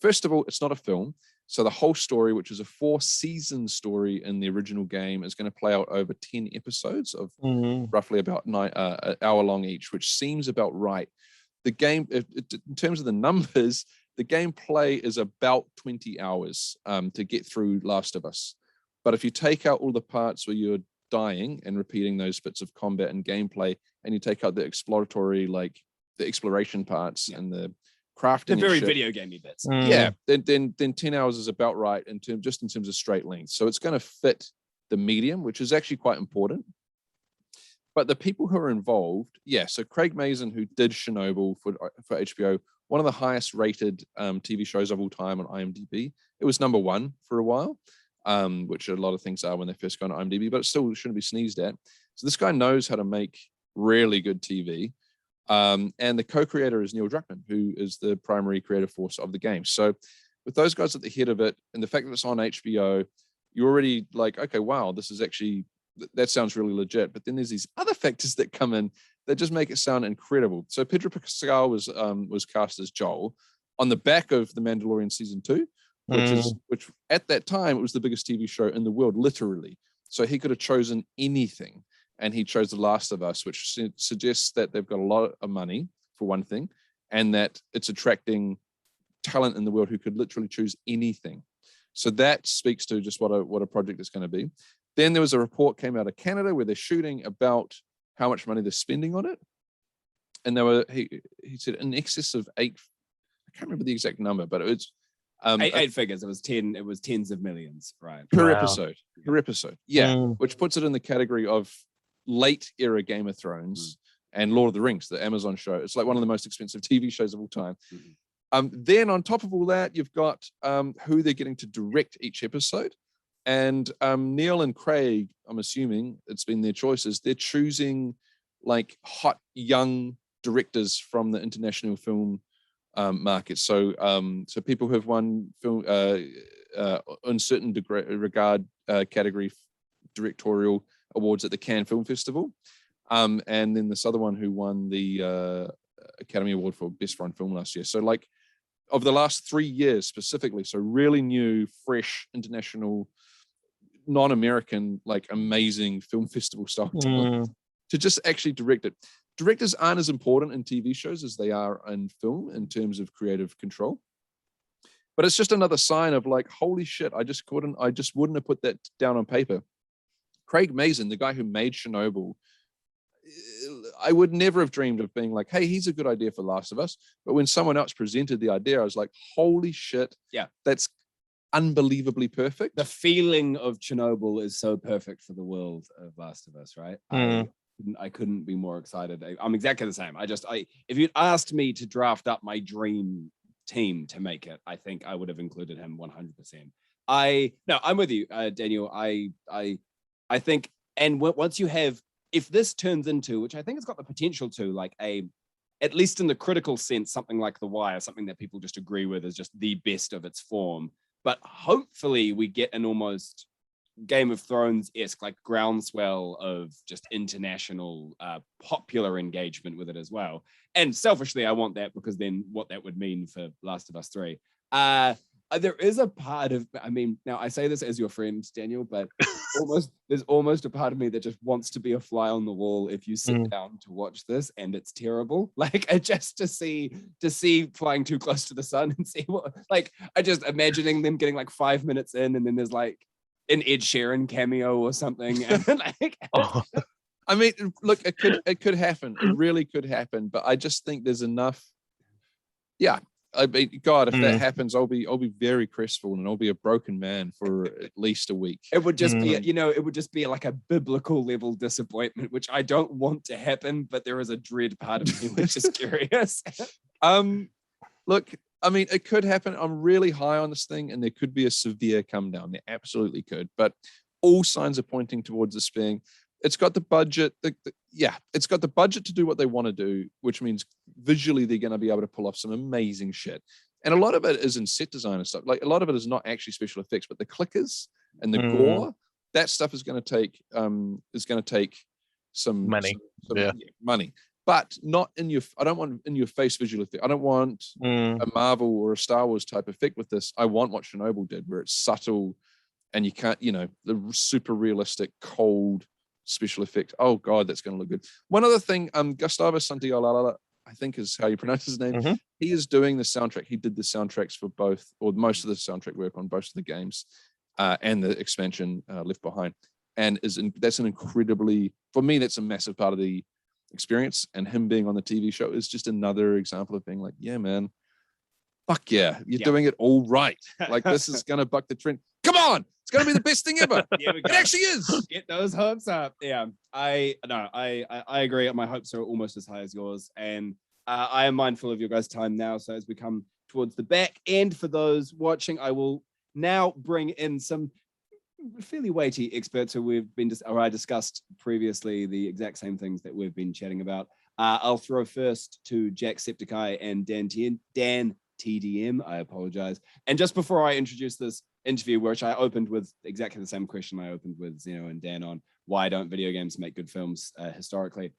First of all, it's not a film. So the whole story, which is a 4-season story in the original game, is going to play out over 10 episodes of roughly about an hour long each, which seems about right. The game, in terms of the numbers, the gameplay is about 20 hours to get through Last of Us. But if you take out all the parts where you're dying and repeating those bits of combat and gameplay, and you take out the exploratory, like the exploration parts and the crafting, the very video gamey bits. Yeah, then 10 hours is about right in terms of straight length. So it's going to fit the medium, which is actually quite important. But the people who are involved, so Craig Mazin, who did Chernobyl for HBO, one of the highest rated TV shows of all time on IMDb. It was number 1 for a while, which a lot of things are when they first go on IMDb, but it still shouldn't be sneezed at. So this guy knows how to make really good TV. And the co-creator is Neil Druckmann, who is the primary creative force of the game. So with those guys at the head of it, and the fact that it's on HBO, you're already like, okay, wow, this is actually, that sounds really legit. But then there's these other factors that come in that just make it sound incredible. So Pedro Pascal was cast as Joel on the back of The Mandalorian season 2, which at that time it was the biggest TV show in the world, literally. So he could have chosen anything, and he chose The Last of Us, which suggests that they've got a lot of money for one thing, and that it's attracting talent in the world who could literally choose anything. So that speaks to just what a project is going to be. Then there was a report came out of Canada where they're shooting about how much money they're spending on it. And he said in excess of 8, I can't remember the exact number, but it was 8 figures. It was tens of millions, right? Per episode. Yeah. Which puts it in the category of late era Game of Thrones and Lord of the Rings, the Amazon show. It's like one of the most expensive TV shows of all time. Then on top of all that, you've got who they're getting to direct each episode. And Neil and Craig, I'm assuming it's been their choices. They're choosing like hot young directors from the international film market. So people who have won film in certain regard category directorial awards at the Cannes Film Festival. And then this other one who won the Academy Award for Best Foreign Film last year. So like of the last 3 years specifically, so really new, fresh, international, non-American, like amazing film festival style talent to just actually direct it. Directors aren't as important in TV shows as they are in film in terms of creative control. But it's just another sign of like, holy shit, I just wouldn't have put that down on paper. Craig Mazin, the guy who made Chernobyl, I would never have dreamed of being like, hey, he's a good idea for Last of Us. But when someone else presented the idea, I was like, holy shit, that's unbelievably perfect. The feeling of Chernobyl is so perfect for the world of Last of Us, right? I couldn't be more excited. I'm exactly the same. If you'd asked me to draft up my dream team to make it, I think I would have included him 100%. I'm with you, Daniel. I think, and once you have, if this turns into, which I think it's got the potential to, like at least in the critical sense, something like The Wire, something that people just agree with is just the best of its form. But hopefully we get an almost Game of Thrones-esque like groundswell of just international popular engagement with it as well. And selfishly, I want that because then what that would mean for Last of Us 3. there is a part of, I mean, now I say this as your friend, Daniel, but there's almost a part of me that just wants to be a fly on the wall if you sit down to watch this and it's terrible. Like, just to see Flying Too Close to the Sun and see what, like, I just imagining them getting like 5 minutes in and then there's like an Ed Sheeran cameo or something. And like, I mean, look, it could happen. It really could happen. But I just think there's enough. Yeah. I mean, God, if that happens, I'll be very crestfallen and I'll be a broken man for at least a week. It would just be, it would just be like a biblical level disappointment, which I don't want to happen, but there is a dread part of me which is curious. Look, I mean, it could happen. I'm really high on this thing, and there could be a severe come down. There absolutely could, but all signs are pointing towards this being. It's got the budget. It's got the budget to do what they want to do, which means visually they're going to be able to pull off some amazing shit. And a lot of it is in set design and stuff. Like, a lot of it is not actually special effects, but the clickers and the gore. That stuff is going to take some money. Money, but not in your. I don't want in your face visual effect. I don't want a Marvel or a Star Wars type effect with this. I want what Chernobyl did, where it's subtle, and you can't, the super realistic, cold special effect. Oh God, that's going to look good. One other thing, Gustavo Santaolalla, I think is how you pronounce his name. He is doing the soundtrack. He did the soundtracks for both, or most of the soundtrack work on both of the games, and the expansion Left Behind. And that's an incredibly, for me, that's a massive part of the experience. And him being on the TV show is just another example of being like, yeah, man, fuck yeah, you're doing it all right. Like, this is going to buck the trend. Come on, it's going to be the best thing ever. It actually is. Get those hopes up. Yeah, I agree. My hopes are almost as high as yours, and I am mindful of your guys' time now. So as we come towards the back end, for those watching, I will now bring in some fairly weighty experts who I discussed previously the exact same things that we've been chatting about. I'll throw first to Jacksepticeye and DanTDM. I apologize. And just before I introduce this interview, which I opened with exactly the same question I opened with Zeno and Dan on why don't video games make good films historically.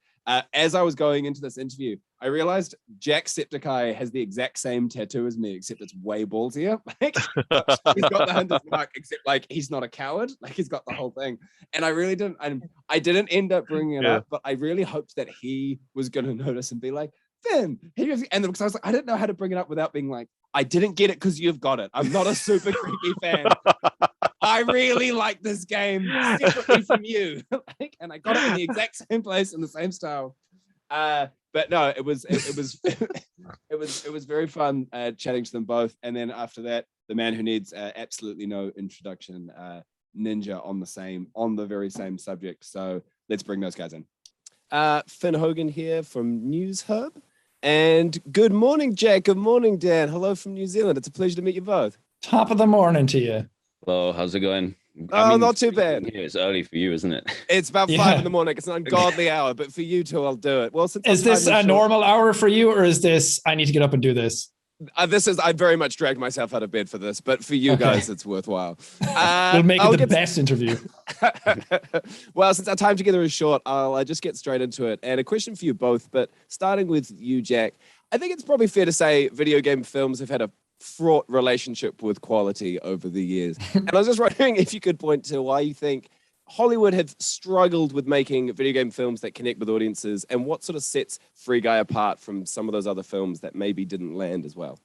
As I was going into this interview, I realized Jacksepticeye has the exact same tattoo as me, except it's way ballsier. Like, he's got the hunter's mark, except like he's not a coward. Like, he's got the whole thing. And I really didn't. I didn't end up bringing it up, but I really hoped that he was going to notice and be like, Finn. And because I was like, I didn't know how to bring it up without being like, I didn't get it because you've got it. I'm not a super creepy fan. I really like this game separately from you. And I got it in the exact same place in the same style. But no, it was very fun chatting to them both. And then after that, the man who needs absolutely no introduction, Ninja, on the very same subject. So let's bring those guys in. Finn Hogan here from Newshub. And good morning, Jack. Good morning, Dan. Hello from New Zealand. It's a pleasure to meet you both. Top of the morning to you. Hello, how's it going? Not too bad. It's early for you, isn't it? It's about 5 in the morning. It's an ungodly hour, but for you two, I'll do it. Well, since is this a normal hour for you, or is this I need to get up and do this? I very much dragged myself out of bed for this, but for you guys, it's worthwhile. We'll make it the best interview. Well, since our time together is short, I'll just get straight into it. And a question for you both, but starting with you, Jack. I think it's probably fair to say video game films have had a fraught relationship with quality over the years. And I was just wondering if you could point to why you think Hollywood have struggled with making video game films that connect with audiences, and what sort of sets Free Guy apart from some of those other films that maybe didn't land as well.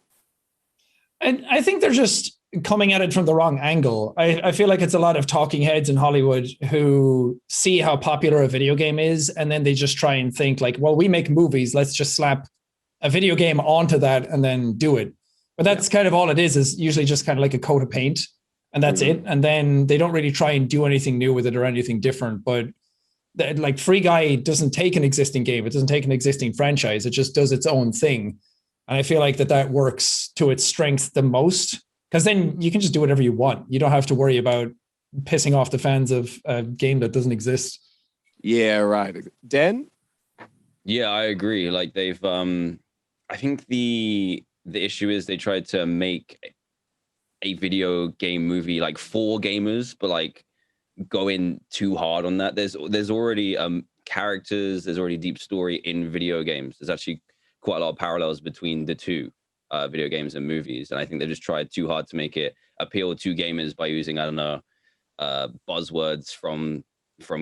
And I think they're just coming at it from the wrong angle. I feel like it's a lot of talking heads in Hollywood who see how popular a video game is, and then they just try and think like, well, we make movies, let's just slap a video game onto that and then do it. But that's kind of all it is usually just kind of like a coat of paint. And that's it. And then they don't really try and do anything new with it or anything different. But like Free Guy doesn't take an existing game. It doesn't take an existing franchise. It just does its own thing. And I feel like that works to its strength the most, because then you can just do whatever you want. You don't have to worry about pissing off the fans of a game that doesn't exist. Yeah, right. Dan? Yeah, I agree. Like they've, I think the issue is they tried to make a video game movie like for gamers, but like go in too hard on that. There's already characters, there's already deep story in video games. There's actually quite a lot of parallels between the two. video games and movies. And I think they just tried too hard to make it appeal to gamers by using, I don't know, buzzwords from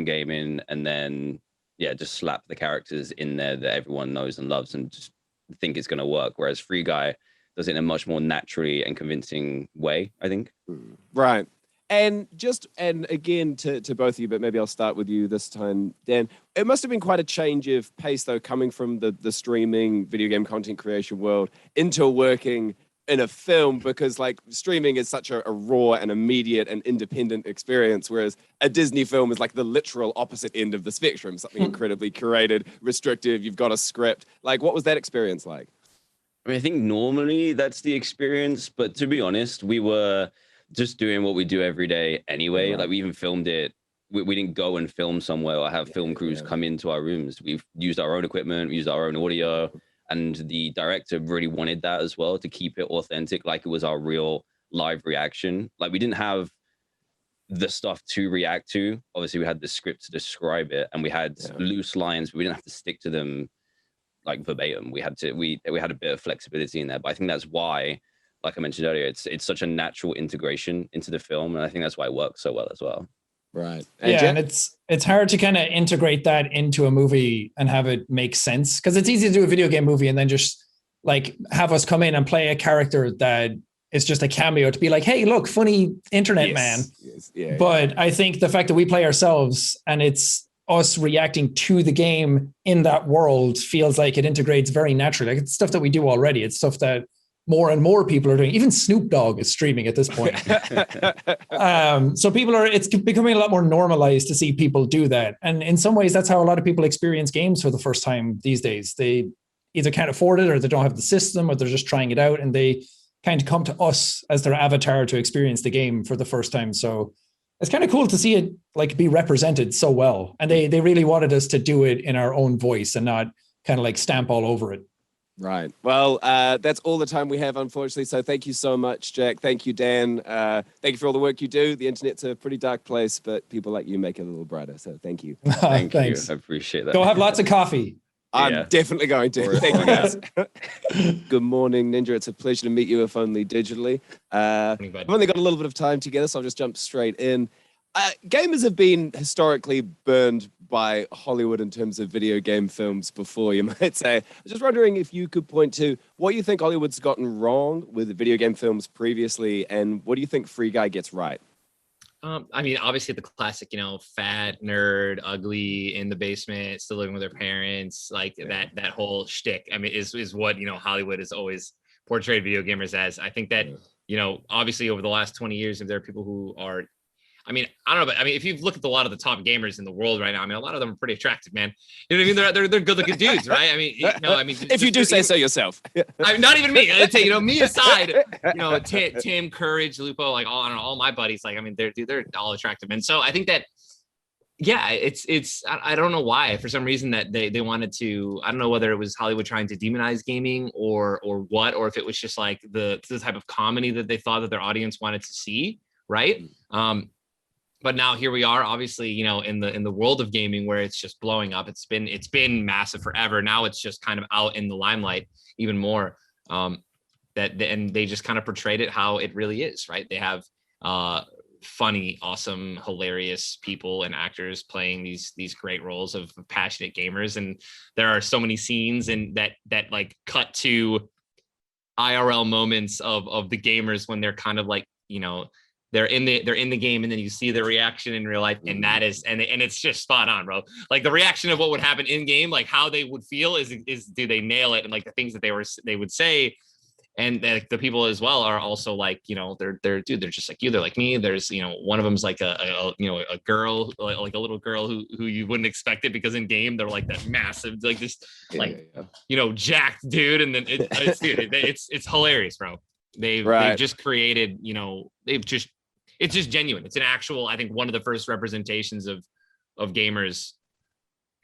gaming, and then just slap the characters in there that everyone knows and loves and just think it's going to work. Whereas Free Guy does it in a much more naturally and convincing way, I think. Right. And again, to both of you, but maybe I'll start with you this time, Dan. It must have been quite a change of pace, though, coming from the streaming video game content creation world into working in a film, because like streaming is such a raw and immediate and independent experience, whereas a Disney film is like the literal opposite end of the spectrum, something incredibly curated, restrictive. You've got a script. Like, what was that experience like? I mean, I think normally that's the experience, but to be honest, we were just doing what we do every day anyway. Right. Like, we even filmed it. We didn't go and film somewhere or have film crews come into our rooms. We've used our own equipment, we used our own audio, and the director really wanted that as well, to keep it authentic, like it was our real live reaction. Like, we didn't have the stuff to react to. Obviously, we had the script to describe it, and we had loose lines, but we didn't have to stick to them like verbatim. We had a bit of flexibility in there, but I think that's why, like I mentioned earlier, it's such a natural integration into the film, and I think that's why it works so well as well. Right. And it's hard to kind of integrate that into a movie and have it make sense, because it's easy to do a video game movie and then just like have us come in and play a character that is just a cameo to be like, hey, look, funny internet man. Yes. But I think the fact that we play ourselves and it's us reacting to the game in that world feels like it integrates very naturally. Like, it's stuff that we do already. It's stuff that more and more people are doing. Even Snoop Dogg is streaming at this point. So it's becoming a lot more normalized to see people do that. And in some ways, that's how a lot of people experience games for the first time these days. They either can't afford it, or they don't have the system, or they're just trying it out, and they kind of come to us as their avatar to experience the game for the first time. So it's kind of cool to see it like be represented so well. And they really wanted us to do it in our own voice and not kind of like stamp all over it. Right. Well, that's all the time we have, unfortunately. So thank you so much, Jack. Thank you, Dan. Thank you for all the work you do. The internet's a pretty dark place, but people like you make it a little brighter. So thank you. Thank you. Thanks. I appreciate that. Go have lots of coffee. I'm definitely going to. Thank you, guys. Good morning, Ninja. It's a pleasure to meet you, if only digitally. I've only got a little bit of time together, so I'll just jump straight in. Gamers have been historically burned by Hollywood in terms of video game films before, you might say. I was just wondering if you could point to what you think Hollywood's gotten wrong with video game films previously, and what do you think Free Guy gets right? I mean, obviously the classic, fat, nerd, ugly, in the basement, still living with their parents, like that whole shtick. I mean, is what, Hollywood has always portrayed video gamers as. I think that, obviously over the last 20 years, if there are people who are, I mean, I don't know, but I mean, if you look at a lot of the top gamers in the world right now, I mean, a lot of them are pretty attractive, man. You know what I mean? They're good-looking dudes, right? I mean, if you do say so yourself. I mean, not even me. I'd say, me aside, Tim, Courage, Lupo, like all my buddies, like, I mean, they're all attractive, and so I think that, it's I don't know why, for some reason, that they wanted to. I don't know whether it was Hollywood trying to demonize gaming or what, or if it was just like the type of comedy that they thought that their audience wanted to see, right? But now here we are, obviously, in the world of gaming, where it's just blowing up. It's been massive forever. Now it's just kind of out in the limelight even more. And they just kind of portrayed it how it really is, right? They have funny, awesome, hilarious people and actors playing these great roles of passionate gamers. And there are so many scenes and that like cut to IRL moments of the gamers when they're kind of like, they're in the game, and then you see the reaction in real life, and that is and it's just spot on, bro. Like the reaction of what would happen in game, like how they would feel is do they nail it, and like the things that they would say, and the people as well are also like, they're just like you, they're like me. There's one of them's like a girl, like a little girl who you wouldn't expect it, because in game they're like that massive, like this jacked dude, and then it's hilarious, bro. They've just created, it's just genuine. It's an actual, I think, one of the first representations of gamers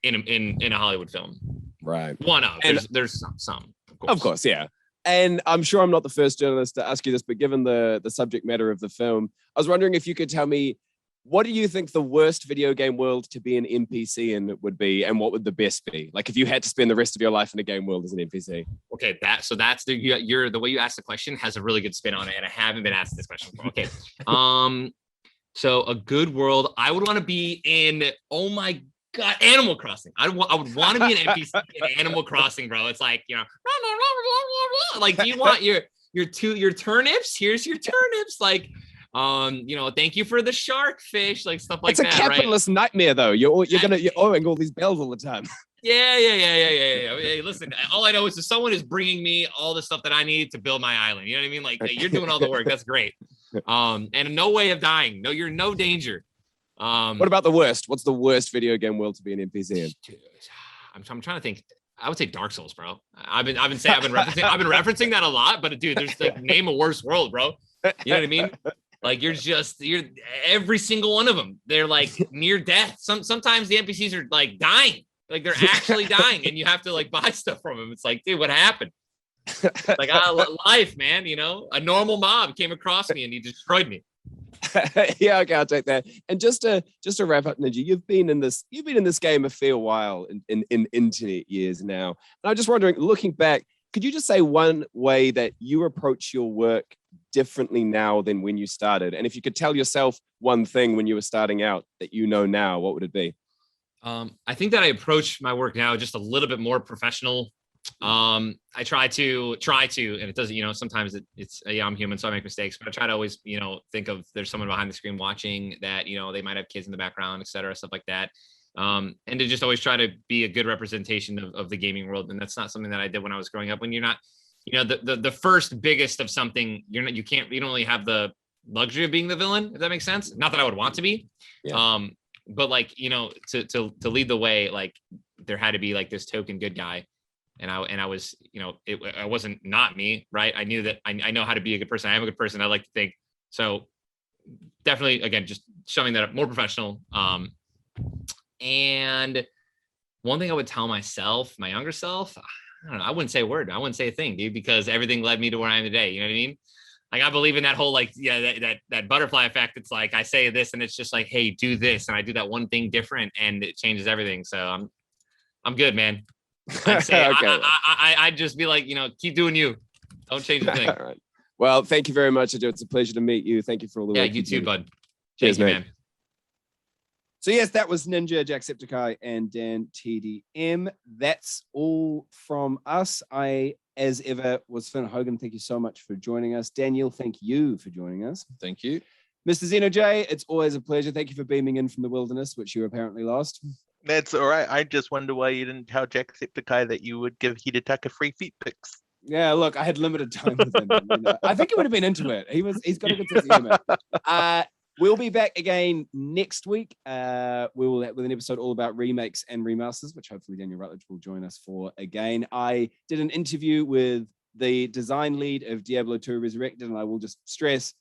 in a Hollywood film. Right. One of. There's some. Of course, yeah. And I'm sure I'm not the first journalist to ask you this, but given the subject matter of the film, I was wondering if you could tell me What do you think the worst video game world to be an NPC in would be, and what would the best be? Like if you had to spend the rest of your life in a game world as an NPC. Okay, that's the way you asked the question has a really good spin on it, and I haven't been asked this question before. Okay, so a good world, I would want to be in. Oh my God, Animal Crossing. I would want to be an NPC in Animal Crossing, bro. It's like, you know, like, do you want your turnips? Here's your turnips, like. You know, thank you for the shark fish, like stuff like that. It's a capitalist nightmare, though. You're owing all these bells all the time. Yeah. Hey, listen, all I know is that someone is bringing me all the stuff that I need to build my island. You know what I mean? Like you're doing all the work. That's great. And no way of dying. No, you're no danger. What about the worst? What's the worst video game world to be an NPC in? I'm trying to think. I would say Dark Souls, bro. I've been referencing that a lot, but dude, there's like name a worse world, bro. You know what I mean? Like you're every single one of them. They're like near death. Sometimes the NPCs are like dying, like they're actually dying, and you have to like buy stuff from them. It's like, dude, what happened? Like life, man. You know, a normal mob came across me and he destroyed me. Yeah, okay, I'll take that. And just to wrap up, Ninja, you've been in this game a fair while in internet years now. And I'm just wondering, looking back, could you just say one way that you approach your work differently now than when you started? And if you could tell yourself one thing when you were starting out that you know now, what would it be? I think that I approach my work now just a little bit more professional. I try to, and it doesn't, you know, sometimes it's I'm human, so I make mistakes, but I try to always, you know, think of there's someone behind the screen watching that, you know, they might have kids in the background, et cetera, stuff like that. And to just always try to be a good representation of the gaming world. And that's not something that I did when I was growing up. When you're not, you know, the first biggest of something, you don't really have the luxury of being the villain, if that makes sense. Not that I would want to be. Yeah. But like, you know, to lead the way, like there had to be like this token good guy. And I was, you know, I wasn't not me, right? I knew that I know how to be a good person. I am a good person. I like to think. So definitely, again, just showing that up, more professional. And one thing I would tell myself, my younger self, I don't know, I wouldn't say a word. I wouldn't say a thing, dude, because everything led me to where I am today. You know what I mean? Like I believe in that whole, like, yeah, that butterfly effect. It's like, I say this and it's just like, hey, do this. And I do that one thing different and it changes everything. So I'm good, man. I'd say, okay. I'd just be like, you know, keep doing you. Don't change the thing. All right. Well, thank you very much. It's a pleasure to meet you. Thank you for all the work. Yeah, you too, bud. Cheers, man. So yes, that was Ninja, Jacksepticeye, and DanTDM. That's all from us. I, as ever, was Finn Hogan. Thank you so much for joining us. Daniel, thank you for joining us. Thank you. Mr. Xenjojay, it's always a pleasure. Thank you for beaming in from the wilderness, which you apparently lost. That's all right. I just wonder why you didn't tell Jacksepticeye that you would give Hidetaka free feet pics. Yeah, look, I had limited time with him. You know. I think he would have been into it. He's got a good sense of humor. We'll be back again next week. We will with an episode all about remakes and remasters, which hopefully Daniel Rutledge will join us for again. I did an interview with the design lead of Diablo 2 Resurrected, and I will just stress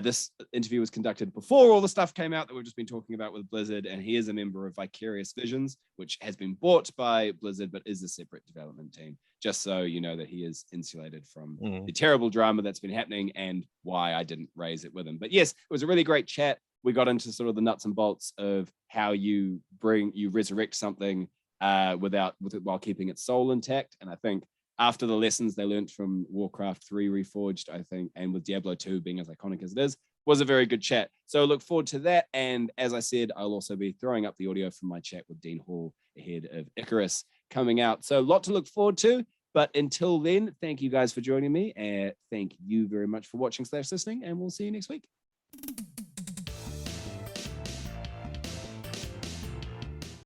this interview was conducted before all the stuff came out that we've just been talking about with Blizzard, and he is a member of Vicarious Visions, which has been bought by Blizzard, but is a separate development team, just so you know that he is insulated from the terrible drama that's been happening and why I didn't raise it with him. But yes, it was a really great chat. We got into sort of the nuts and bolts of how you resurrect something while keeping its soul intact. And I think after the lessons they learned from Warcraft 3 Reforged, I think, and with Diablo 2 being as iconic as it is, was a very good chat. So look forward to that. And as I said, I'll also be throwing up the audio from my chat with Dean Hall ahead of Icarus coming out. So a lot to look forward to. But until then, thank you guys for joining me. And thank you very much for watching / listening. And we'll see you next week.